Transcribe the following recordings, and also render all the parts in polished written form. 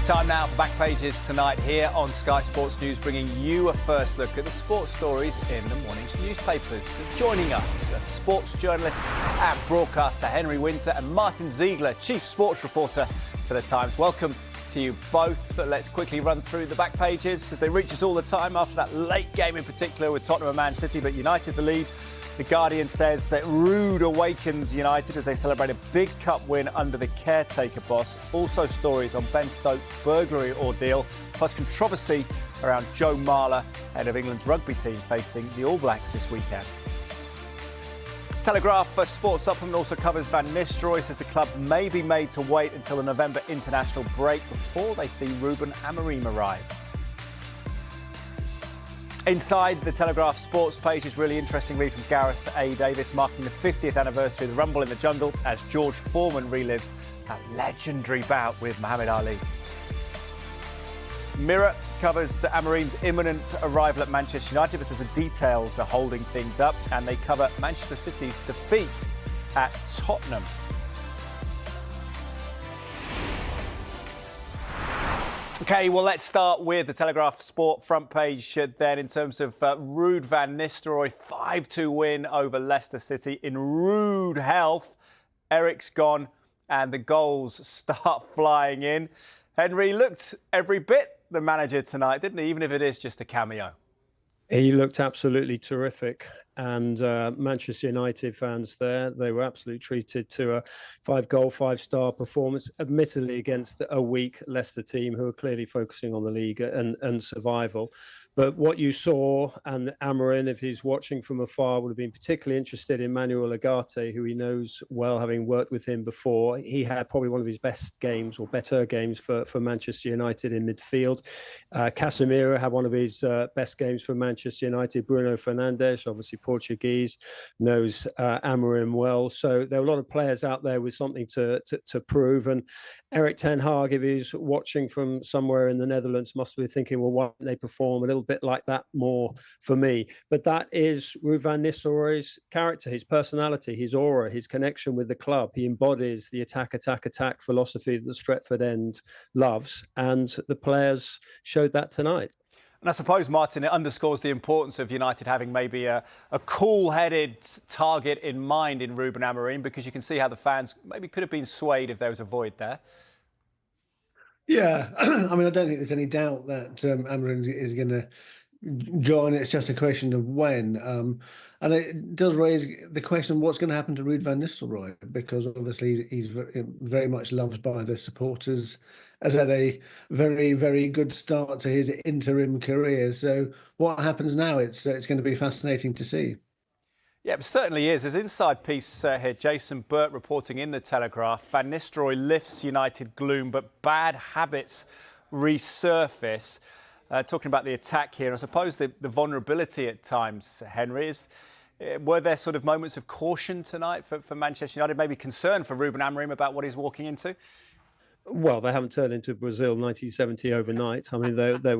Time now for Back Pages tonight here on Sky Sports News, bringing you a first look at the sports stories in the morning's newspapers. Joining us, a sports journalist and broadcaster Henry Winter and Martin Ziegler, chief sports reporter for The Times. Welcome to you both. Let's quickly run through the back pages as they reach us all the time after that late game in particular with Tottenham and Man City, but United the lead. The Guardian says that Ruud awakens United as they celebrate a big cup win under the caretaker boss. Also stories on Ben Stokes' burglary ordeal, plus controversy around Joe Marler, head of England's rugby team, facing the All Blacks this weekend. Telegraph for Sports Supplement also covers Van Nistelrooy, says the club may be made to wait until the November international break before they see Ruben Amorim arrive. Inside the Telegraph Sports page is really interesting read from Gareth A. Davis, marking the 50th anniversary of the Rumble in the Jungle as George Foreman relives that legendary bout with Muhammad Ali. Mirror covers Amorim's imminent arrival at Manchester United, but says the details are holding things up, and they cover Manchester City's defeat at Tottenham. OK, well, let's start with the Telegraph Sport front page then in terms of Ruud van Nistelrooy, 5-2 win over Leicester City. In rude health, Eric's gone and the goals start flying in. Henry looked every bit the manager tonight, didn't he, even if it is just a cameo? He looked absolutely terrific. And Manchester United fans there, they were absolutely treated to a 5-goal, 5-star performance, admittedly against a weak Leicester team who are clearly focusing on the league and survival. But what you saw, and Amorim, if he's watching from afar, would have been particularly interested in Manuel Ugarte, who he knows well, having worked with him before. He had probably one of his best games, or better games, for Manchester United in midfield. Casemiro had one of his best games for Manchester United. Bruno Fernandes, obviously Portuguese, knows Amorim well. So there are a lot of players out there with something to prove. And Erik ten Hag, if he's watching from somewhere in the Netherlands, must be thinking, well, why don't they perform a little bit like that more for me? But that is Ruud van Nistelrooy's character, his personality, his aura, his connection with the club. He embodies the attack philosophy that the Stretford end loves. And the players showed that tonight. And I suppose, Martin, it underscores the importance of United having maybe a cool-headed target in mind in Ruben Amorim, because you can see how the fans maybe could have been swayed if there was a void there. Yeah, I mean, I don't think there's any doubt that Amorim is going to join. It's just a question of when. And it does raise the question, what's going to happen to Ruud van Nistelrooy? Because obviously he's very much loved by the supporters, has had a very, very good start to his interim career. So what happens now? It's going to be fascinating to see. Yeah, it certainly is. There's an inside piece here. Jason Burt reporting in the Telegraph. Van Nistelrooy lifts United gloom, but bad habits resurface. Talking about the attack here, I suppose the vulnerability at times, Henry, were there sort of moments of caution tonight for Manchester United? Maybe concern for Ruben Amorim about what he's walking into? Well, they haven't turned into Brazil 1970 overnight. I mean, there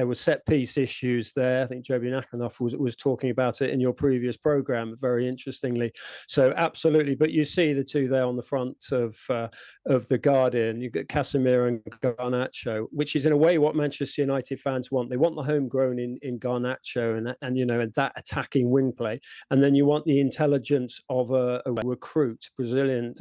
were set piece issues there. I think Joby Nakanoff was talking about it in your previous programme, very interestingly. So absolutely, but you see the two there on the front of the Guardian. You've got Casemiro and Garnacho, which is in a way what Manchester United fans want. They want the homegrown in Garnacho and you know, and that attacking wing play, and then you want the intelligence of a recruit, Brazilian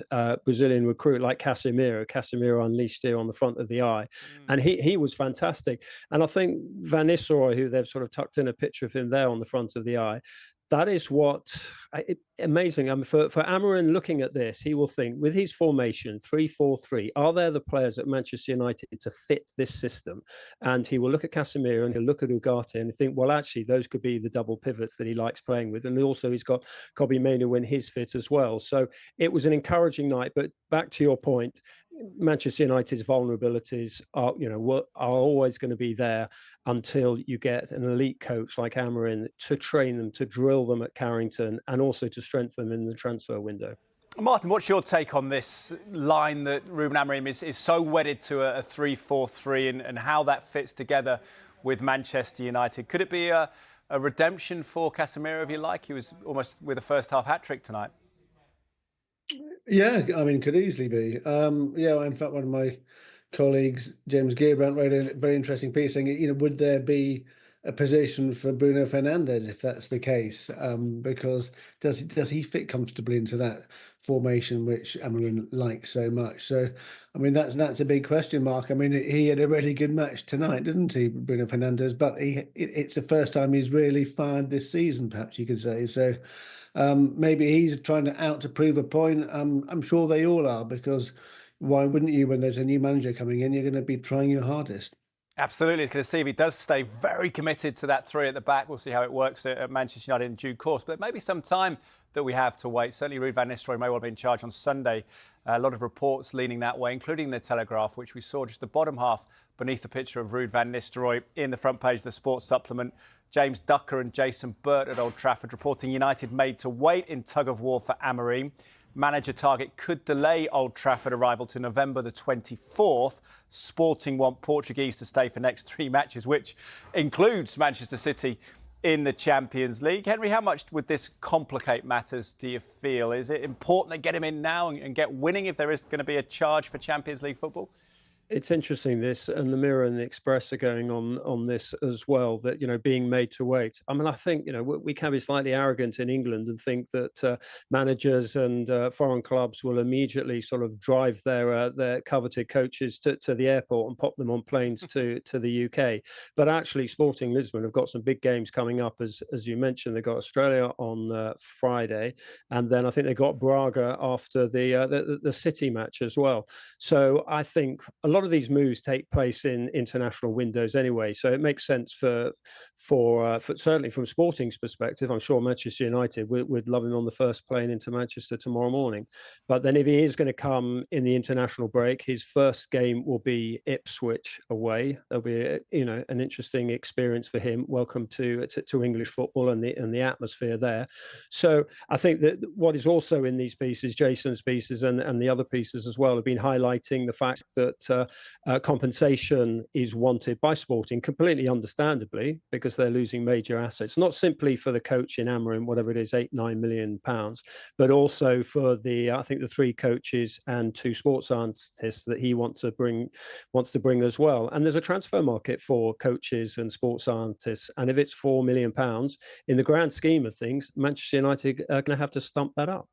recruit like Casemiro unleashed here on the front of the eye. And he was fantastic. And I think Van Nistelrooy, who they've sort of tucked in a picture of him there on the front of the eye, that is what amazing. I mean, for Amorim looking at this, he will think with his formation 3-4-3, are there the players at Manchester United to fit this system? And he will look at Casemiro and he'll look at Ugarte and think, well, actually, those could be the double pivots that he likes playing with. And also he's got Kobbie Mainoo in his fit as well. So it was an encouraging night. But back to your point, Manchester United's vulnerabilities are always going to be there until you get an elite coach like Amorim to train them, to drill them at Carrington, and also to strengthen them in the transfer window. Martin, what's your take on this line that Ruben Amorim is so wedded to a 3-4-3 and how that fits together with Manchester United? Could it be a redemption for Casemiro, if you like? He was almost with a first-half hat-trick tonight. Yeah, I mean, could easily be. In fact, one of my colleagues, James Gearbrand, wrote a very interesting piece saying, would there be a position for Bruno Fernandes if that's the case? Because does he fit comfortably into that formation which Amorim likes so much? So, I mean, that's a big question mark. I mean, he had a really good match tonight, didn't he, Bruno Fernandes? But it's the first time he's really fired this season, perhaps you could say. So maybe he's trying to prove a point. I'm sure they all are, because why wouldn't you, when there's a new manager coming in, you're going to be trying your hardest. Absolutely. It's going to see if he does stay very committed to that three at the back. We'll see how it works at Manchester United in due course. But maybe some time that we have to wait. Certainly Ruud van Nistelrooy may well be in charge on Sunday. A lot of reports leaning that way, including the Telegraph, which we saw just the bottom half beneath the picture of Ruud van Nistelrooy in the front page of the sports supplement. James Ducker and Jason Burt at Old Trafford reporting United made to wait in tug of war for Amorim. Manager target could delay Old Trafford arrival to November the 24th. Sporting want Portuguese to stay for next 3 matches, which includes Manchester City in the Champions League. Henry, how much would this complicate matters, do you feel? Is it important to get him in now and get winning if there is going to be a charge for Champions League football? It's interesting, this, and the Mirror and the Express are going on this as well, that, being made to wait. I mean, I think, we can be slightly arrogant in England and think that managers and foreign clubs will immediately sort of drive their coveted coaches to the airport and pop them on planes to the UK. But actually, Sporting Lisbon have got some big games coming up, as you mentioned. They've got Australia on Friday, and then I think they've got Braga after the City match as well. So I think a lot of these moves take place in international windows anyway, so it makes sense for certainly from Sporting's perspective. I'm sure Manchester United would love him on the first plane into Manchester tomorrow morning. But then if he is going to come in the international break, his first game will be Ipswich away. There'll be an interesting experience for him. Welcome to English football and the atmosphere there. So I think that what is also in these pieces, Jason's pieces and the other pieces as well, have been highlighting the fact that compensation is wanted by Sporting, completely understandably, because they're losing major assets, not simply for the coach in Amorim, whatever it is, £8-9 million, but also for I think the 3 coaches and 2 sports scientists that he wants to bring as well. And there's a transfer market for coaches and sports scientists, and if it's £4 million in the grand scheme of things, Manchester United are going to have to stump that up.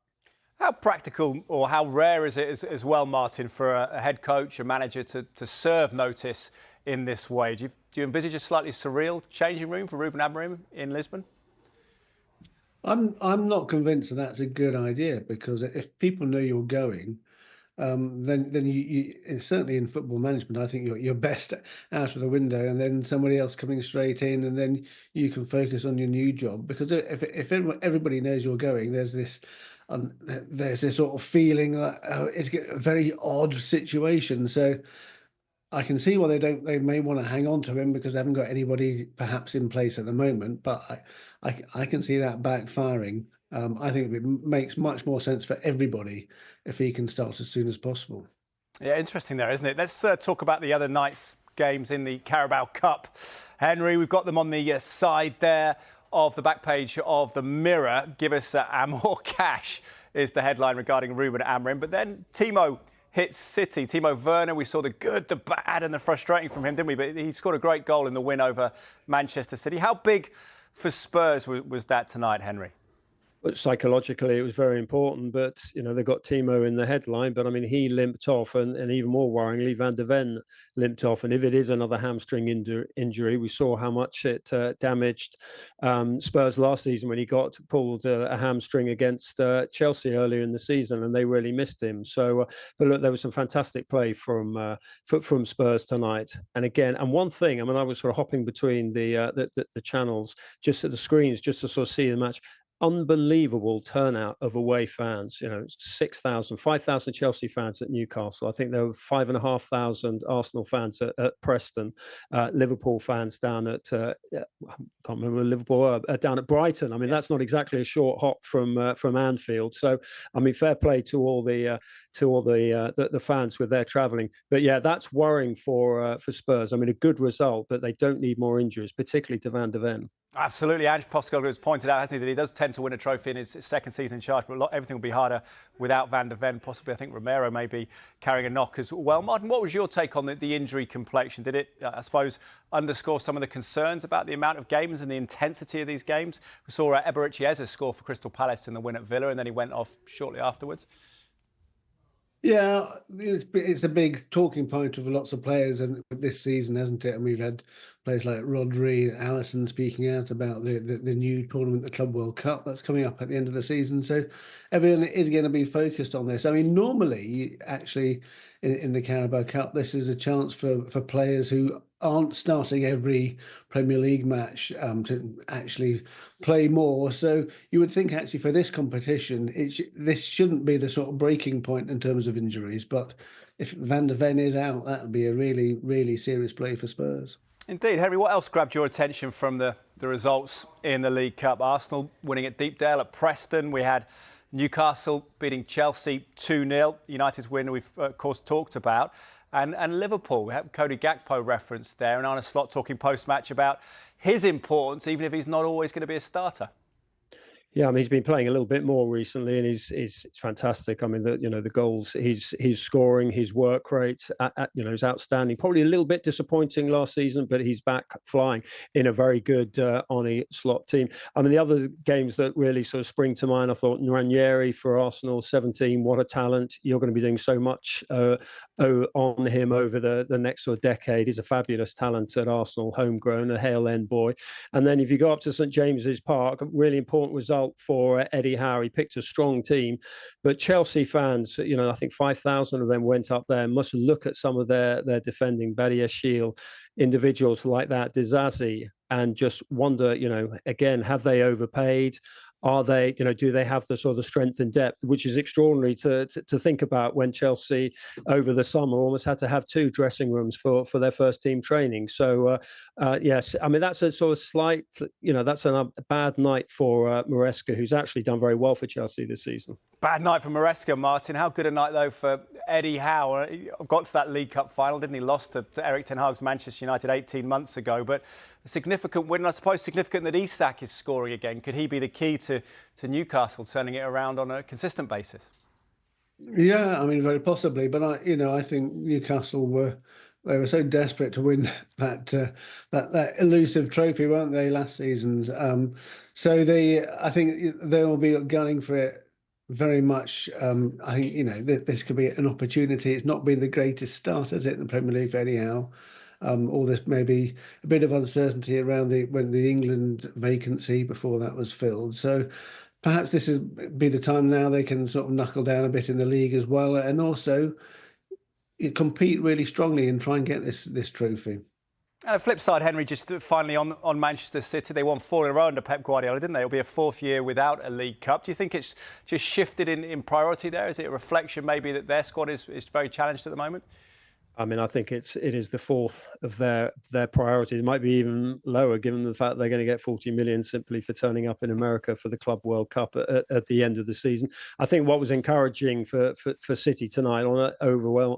How practical or how rare is it as well, Martin, for a head coach, a manager to serve notice in this way? Do you envisage a slightly surreal changing room for Ruben Amorim in Lisbon? I'm not convinced that that's a good idea, because if people know you're going, then you certainly in football management, I think you're best out of the window, and then somebody else coming straight in, and then you can focus on your new job. Because if everybody knows you're going, there's this sort of feeling that it's a very odd situation. So I can see why they may want to hang on to him, because they haven't got anybody perhaps in place at the moment. But I can see that backfiring. I think it makes much more sense for everybody if he can start as soon as possible. Yeah, interesting there, isn't it? Let's talk about the other night's games in the Carabao Cup. Henry, we've got them on the side there of the back page of the Mirror. Give us more cash is the headline regarding Ruben Amorim. But then Timo hits City. Timo Werner, we saw the good, the bad and the frustrating from him, didn't we? But he scored a great goal in the win over Manchester City. How big for Spurs was that tonight, Henry? But psychologically, it was very important. But, they got Timo in the headline. But, I mean, he limped off. And even more worryingly, Van de Ven limped off. And if it is another hamstring injury, we saw how much it damaged Spurs last season when he pulled a hamstring against Chelsea earlier in the season. And they really missed him. So, but look, there was some fantastic play from Spurs tonight. And again, and one thing, I mean, I was sort of hopping between the channels, just at the screens, just to sort of see the match. Unbelievable turnout of away fans, 6,000, 5,000 Chelsea fans at Newcastle. I think there were 5,500 Arsenal fans at Preston, Liverpool fans down at, I can't remember Liverpool, down at Brighton. I mean, that's not exactly a short hop from Anfield. So, I mean, fair play to all the fans with their travelling. But yeah, that's worrying for Spurs. I mean, a good result, but they don't need more injuries, particularly to Van de Ven. Absolutely. Ange Postecoglou has pointed out, hasn't he, that he does tend to win a trophy in his second season in charge, but everything will be harder without Van de Ven. Possibly, I think Romero may be carrying a knock as well. Martin, what was your take on the injury complexion? Did it, I suppose, underscore some of the concerns about the amount of games and the intensity of these games? We saw Eberechi Eze score for Crystal Palace in the win at Villa, and then he went off shortly afterwards. Yeah, it's a big talking point of lots of players and this season, hasn't it? And we've had players like Rodri, Alisson speaking out about the new tournament, the Club World Cup that's coming up at the end of the season. So everyone is going to be focused on this. I mean, normally, actually, in the Carabao Cup, this is a chance for players who aren't starting every Premier League match to actually play more. So you would think actually for this competition, this shouldn't be the sort of breaking point in terms of injuries. But if Van de Ven is out, that would be a really, really serious play for Spurs. Indeed. Henry, what else grabbed your attention from the results in the League Cup? Arsenal winning at Deepdale, at Preston. We had Newcastle beating Chelsea 2-0. United's win we've, of course, talked about. And Liverpool, we have Cody Gakpo referenced there, and Arne Slot talking post-match about his importance, even if he's not always going to be a starter. Yeah, I mean, he's been playing a little bit more recently, and he's fantastic. I mean, the goals, his scoring, his work rate, is outstanding. Probably a little bit disappointing last season, but he's back flying in a very good Arne Slot team. I mean, the other games that really sort of spring to mind, I thought Nwaneri for Arsenal, 17, what a talent. You're going to be doing so much on him over the next sort of decade. He's a fabulous talent at Arsenal, homegrown, a Hale End boy. And then if you go up to St James's Park, a really important result for Eddie Howe. He picked a strong team, but Chelsea fans, I think 5,000 of them went up there, must look at some of their defending, Badiashile, individuals like that, Dizazi, and just wonder, again, have they overpaid? Are they, do they have the sort of strength and depth, which is extraordinary to think about when Chelsea over the summer almost had to have 2 dressing rooms for their first team training. So, yes, I mean, that's a sort of slight, that's a bad night for Maresca, who's actually done very well for Chelsea this season. Bad night for Maresca, Martin. How good a night, though, for Eddie Howe? Got to that League Cup final, didn't he? Lost to Eric Ten Hag's Manchester United 18 months ago, but a significant win. And I suppose significant that Isak is scoring again. Could he be the key to Newcastle turning it around on a consistent basis? Yeah, I mean, very possibly. But I think Newcastle were so desperate to win that elusive trophy, weren't they, last season's? So I think they will be gunning for it very much. I think this could be an opportunity. It's not been the greatest start, has it, in the Premier League for Eddie Howe? All this maybe a bit of uncertainty around when the England vacancy before that was filled. So perhaps this is be the time now they can sort of knuckle down a bit in the league as well, and also compete really strongly and try and get this trophy. And the flip side, Henry, just finally on Manchester City, they won 4 in a row under Pep Guardiola, didn't they? It'll be a 4th year without a League Cup. Do you think it's just shifted in priority there? Is it a reflection maybe that their squad is very challenged at the moment? I mean, I think it is the 4th of their priorities. It might be even lower, given the fact they're going to get 40 million simply for turning up in America for the Club World Cup at the end of the season. I think what was encouraging for City tonight, on an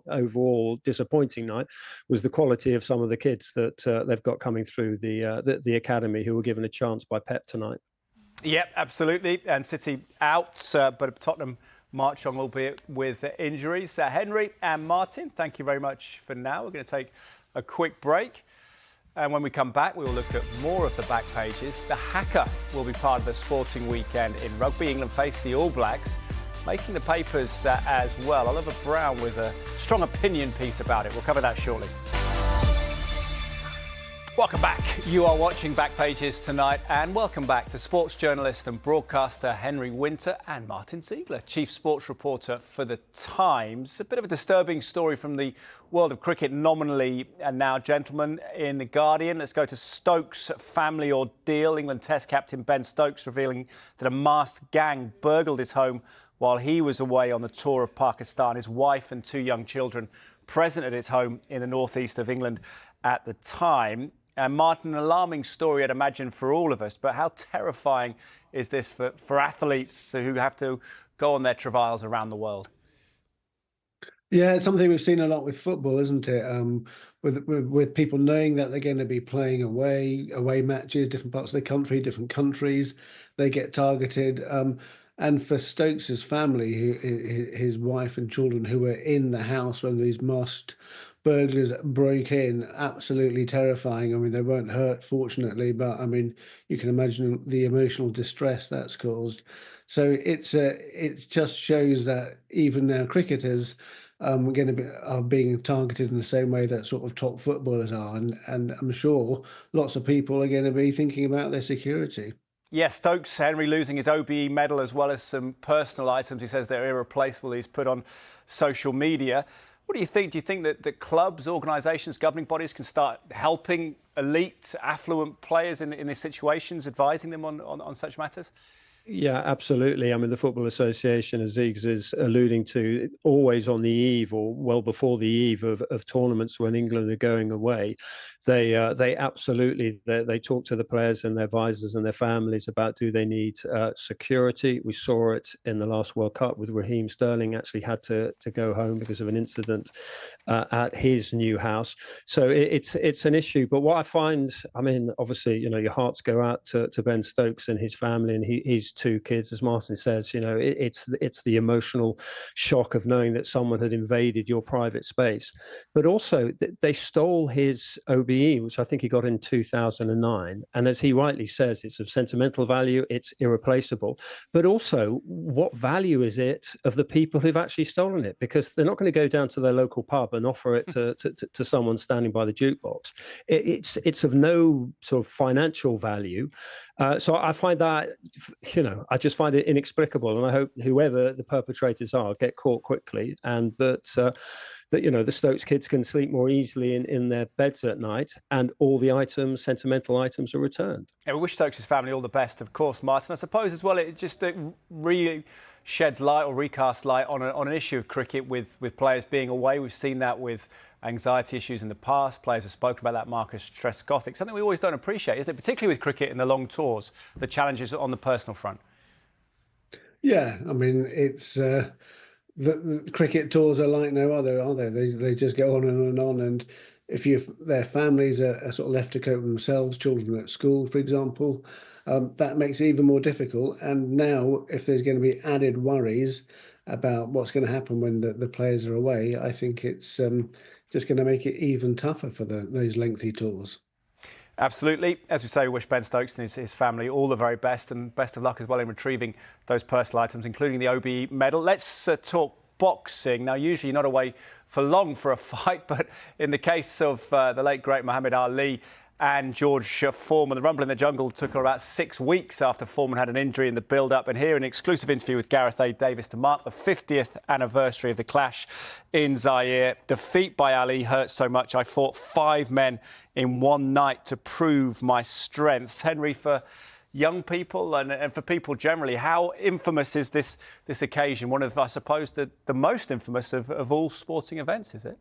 overall disappointing night, was the quality of some of the kids that they've got coming through the academy, who were given a chance by Pep tonight. Yep, absolutely. And City out, but Tottenham march on, albeit with injuries. Henry and Martin, thank you very much for now. We're going to take a quick break. And when we come back, we will look at more of the back pages. The Haka will be part of the sporting weekend in rugby. England face the All Blacks, making the papers as well. Oliver Brown with a strong opinion piece about it. We'll cover that shortly. Welcome back. You are watching Back Pages tonight, and welcome back to sports journalist and broadcaster Henry Winter and Martin Ziegler, chief sports reporter for The Times. A bit of a disturbing story from the world of cricket, nominally and now gentlemen, in The Guardian. Let's go to Stokes' family ordeal. England Test captain Ben Stokes revealing that a masked gang burgled his home while he was away on the tour of Pakistan. His wife and 2 young children present at his home in the northeast of England at the time. And Martin, an alarming story, I'd imagine, for all of us. But how terrifying is this for athletes who have to go on their travails around the world? Yeah, it's something we've seen a lot with football, isn't it? With people knowing that they're going to be playing away matches, different parts of the country, different countries, they get targeted. And for Stokes's family, his wife and children who were in the house when these masked burglars broke in, absolutely terrifying. I mean, they weren't hurt, fortunately, but I mean, you can imagine the emotional distress that's caused. So it just shows that even now cricketers are being targeted in the same way that sort of top footballers are, and I'm sure lots of people are going to be thinking about their security. Yes, Stokes, Henry, losing his OBE medal as well as some personal items. He says they're irreplaceable. He's put on social media. What do you think? Do you think that the clubs, organisations, governing bodies can start helping elite, affluent players in these situations, advising them on such matters? Yeah, absolutely. I mean, the Football Association, as Ziggs is alluding to, always on the eve or well before the eve of tournaments when England are going away, they absolutely they talk to the players and their advisors and their families about do they need security. We saw it in the last World Cup with Raheem Sterling actually had to go home because of an incident at his new house. So it's an issue. But what I find, I mean, obviously, your hearts go out to Ben Stokes and his family and his two kids, as Martin says. It's the emotional shock of knowing that someone had invaded your private space, but also they stole his OBE, which I think he got in 2009, and as he rightly says, it's of sentimental value, it's irreplaceable, but also what value is it of the people who've actually stolen it, because they're not going to go down to their local pub and offer it to someone standing by the jukebox. It's of no sort of financial value. So I find that, I just find it inexplicable, and I hope whoever the perpetrators are get caught quickly, and that the Stokes kids can sleep more easily in their beds at night, and all the items, sentimental items, are returned. Yeah, we wish Stokes' family all the best, of course, Martin. I suppose as well, it really sheds light or recasts light on an issue of cricket with players being away. We've seen that with anxiety issues in the past. Players have spoken about that, Marcus Trescothick. Something we always don't appreciate, isn't it? Particularly with cricket in the long tours, the challenges on the personal front. Yeah, I mean, it's the cricket tours are like no other, are they? They just go on and on. And if their families are sort of left to cope with themselves, children at school, for example, that makes it even more difficult. And now, if there's going to be added worries about what's going to happen when the players are away, I think it's just going to make it even tougher for those lengthy tours. Absolutely. As we say, we wish Ben Stokes and his family all the very best, and best of luck as well in retrieving those personal items, including the OBE medal. Let's talk boxing. Now, usually not away for long for a fight, but in the case of the late, great Muhammad Ali and George Foreman, the rumble in the jungle took about 6 weeks after Foreman had an injury in the build-up. And here, an exclusive interview with Gareth A. Davis to mark the 50th anniversary of the clash in Zaire. Defeat by Ali hurt so much, I fought 5 men in one night to prove my strength. Henry, for young people and for people generally, how infamous is this occasion? One of, I suppose, the most infamous of all sporting events, is it?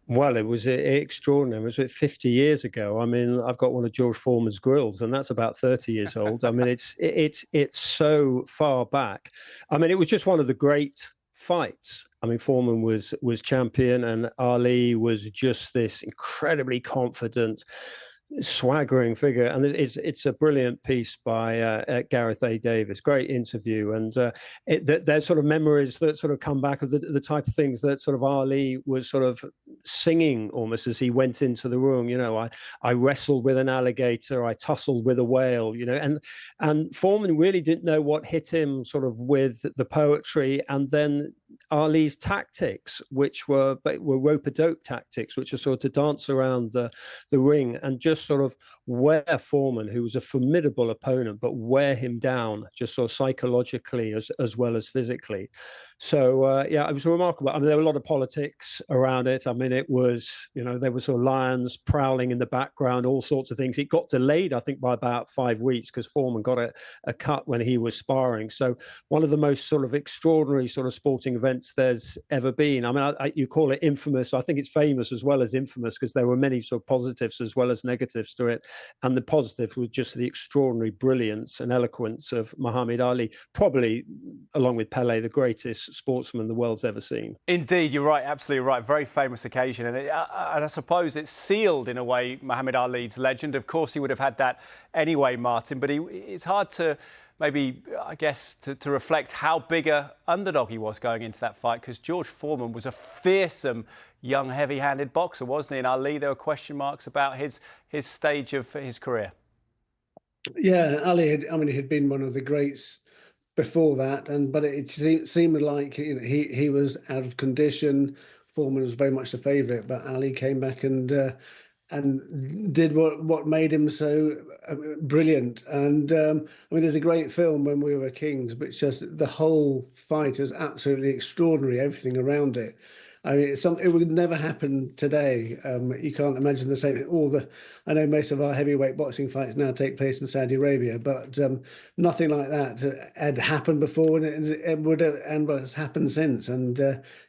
Well, it was extraordinary. It was 50 years ago. I mean, I've got one of George Foreman's grills, and that's about 30 years old. I mean, it's so far back. I mean, it was just one of the great fights. I mean, Foreman was champion, and Ali was just this incredibly confident, swaggering figure. And it's a brilliant piece by Gareth A. Davis. Great interview, and there's sort of memories that sort of come back of the type of things that sort of Ali was sort of singing almost as he went into the room. I wrestled with an alligator, I tussled with a whale, and Foreman really didn't know what hit him sort of with the poetry, and then Ali's tactics, which were rope-a-dope tactics, which are sort of to dance around the ring and just sort of wear Foreman, who was a formidable opponent, but wear him down just sort of psychologically as well as physically. So, it was remarkable. I mean, there were a lot of politics around it. I mean, it was, there were sort of lions prowling in the background, all sorts of things. It got delayed, I think, by about 5 weeks because Foreman got a cut when he was sparring. So one of the most sort of extraordinary sort of sporting events there's ever been. I mean, you call it infamous. I think it's famous as well as infamous, because there were many sort of positives as well as negatives to it. And the positive was just the extraordinary brilliance and eloquence of Muhammad Ali, probably, along with Pelé, the greatest sportsman the world's ever seen. Indeed, you're right, absolutely right. Very famous occasion. And I suppose it sealed, in a way, Muhammad Ali's legend. Of course, he would have had that anyway, Martin, but it's hard to maybe, I guess, to reflect how big a underdog he was going into that fight, because George Foreman was a fearsome young heavy-handed boxer, wasn't he? And Ali, there were question marks about his stage of his career. Yeah, Ali had been one of the greats before that, but it seemed like he was out of condition. Foreman was very much the favourite, but Ali came back and did what made him so brilliant. And there's a great film, When We Were Kings, but it's just the whole fight is absolutely extraordinary, everything around it. I mean, it would never happen today. You can't imagine the same. I know most of our heavyweight boxing fights now take place in Saudi Arabia, but nothing like that had happened before, and it would have, and has happened since. And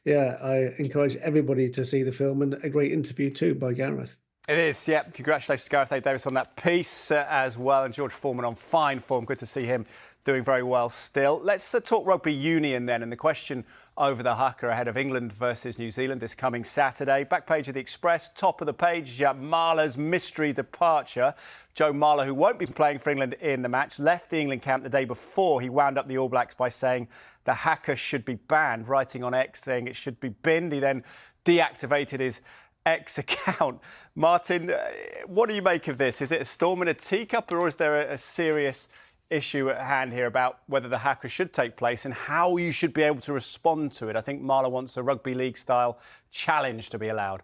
I encourage everybody to see the film, and a great interview too by Gareth. It is, yeah. Congratulations, Gareth A. Davis, on that piece as well. And George Foreman on fine form. Good to see him doing very well still. Let's talk rugby union then. And the question over the Haka ahead of England versus New Zealand this coming Saturday. Back page of the Express, top of the page, Marler's mystery departure. Joe Marler, who won't be playing for England in the match, left the England camp the day before. He wound up the All Blacks by saying the Haka should be banned, writing on X saying it should be binned. He then deactivated his X account. Martin, what do you make of this? Is it a storm in a teacup, or is there a serious issue at hand here about whether the Haka should take place and how you should be able to respond to it? I think Marler wants a rugby league style challenge to be allowed.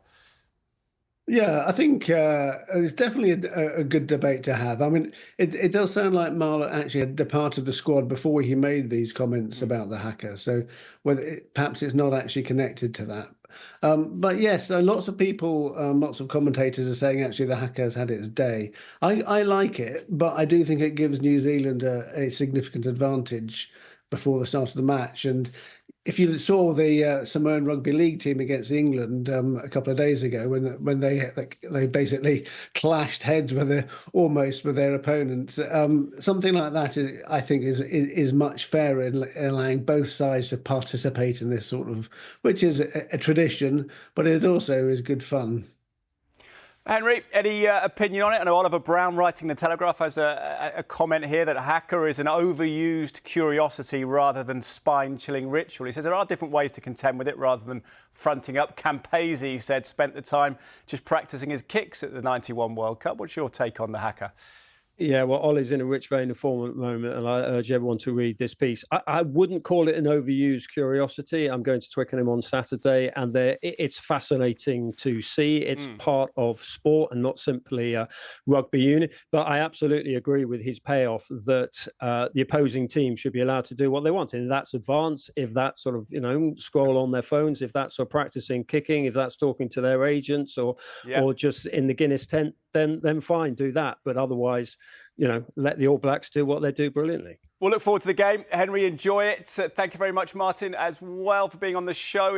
Yeah, I think it's definitely a good debate to have. I mean, it does sound like Marler actually had departed the squad before he made these comments about the Haka. So perhaps it's not actually connected to that. But yes, lots of people, lots of commentators are saying actually the Haka has had its day. I like it, but I do think it gives New Zealand a significant advantage before the start of the match. And if you saw the Samoan Rugby League team against England a couple of days ago, when they basically clashed heads with their opponents, something like that I think is much fairer in allowing both sides to participate in this sort of, which is a tradition, but it also is good fun. Henry, any opinion on it? I know Oliver Brown, writing The Telegraph, has a comment here that Haka is an overused curiosity rather than spine-chilling ritual. He says there are different ways to contend with it rather than fronting up. Campese, he said, spent the time just practising his kicks at the '91 World Cup. What's your take on the Haka? Yeah, well, Ollie's in a rich vein of form at the moment, and I urge everyone to read this piece. I wouldn't call it an overused curiosity. I'm going to Twickenham on Saturday, and it's fascinating to see. It's part of sport and not simply a rugby union. But I absolutely agree with his payoff that the opposing team should be allowed to do what they want. And if that's advance, if that's sort of, scroll on their phones, if that's sort of practicing kicking, if that's talking to their agents or just in the Guinness tent, then fine, do that. But otherwise, let the All Blacks do what they do brilliantly. We'll look forward to the game. Henry, enjoy it. Thank you very much, Martin, as well, for being on the show.